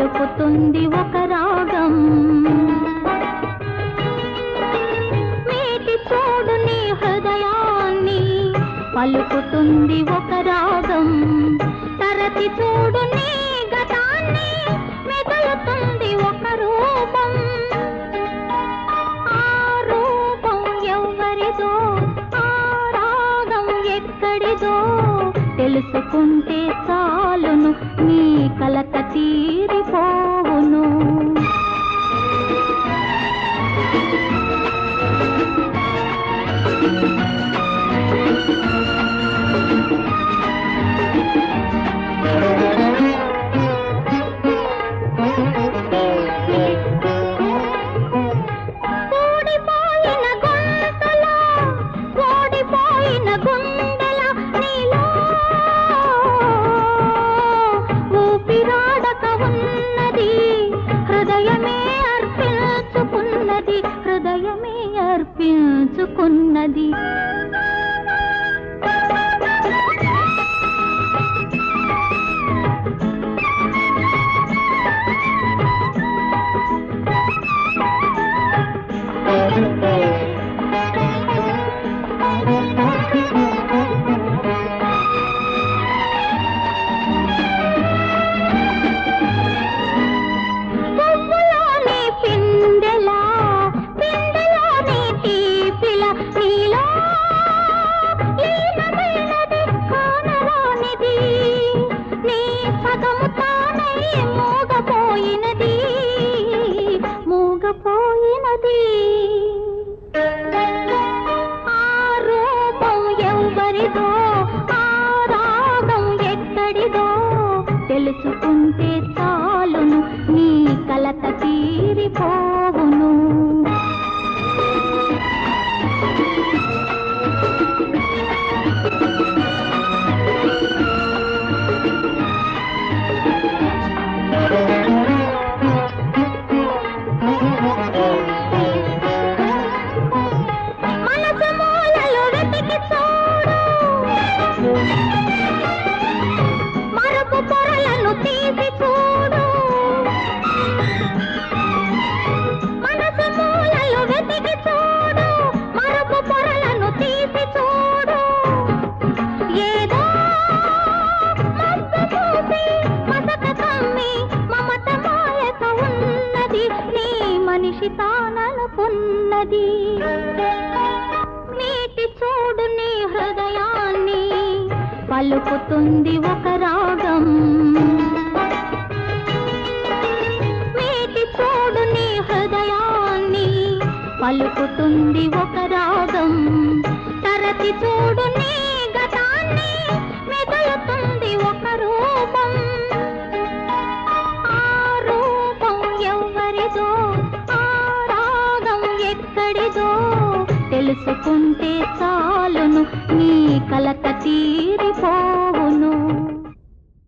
పలుకుతుంది ఒక రాగం మీటి చూడు నీ హృదయాన్ని పలుకుతుంది ఒక రాగం తరచి చూడు నీ గతాన్ని మెదులుతుంది ఒక రూపం ఆ రూపం ఎవరిదో ఆ రాగం ఎక్కడిదో తెలుసుకుంటే చాలును నీ కలత తీరిపోవును హృదయమే అర్పించుకున్నది మూగపోయినది ఆ రూపం ఎవరిదో ఆ రాగం ఎక్కడిదో తెలుసుకుంటే చాలును నీ కలత తీరిపోవును మరపు పొరలను తీసి చూడు మనసు మూలలు వెతికి చూడు మరపు పొరలను తీసి చూడు ఏదో మబ్బు పూసి మసక కమ్మి మమత మాయక ఉన్నది నీ మనిషి తాననుకున్నది నీటి చూడు నీ హృదయాన్ని పలుకుతుంది ఒక రాగం మీటి చూడు నీ హృదయాన్ని పలుకుతుంది ఒక రాగం తరచి చూడు నీ గతాన్ని మెదులుతుంది ఒక రూపం ఆ రూపం ఎవరిదో ఆ రాగం ఎక్కడిదో తెలుసుకుంటే చాలును నీ కలత తీరిపోవు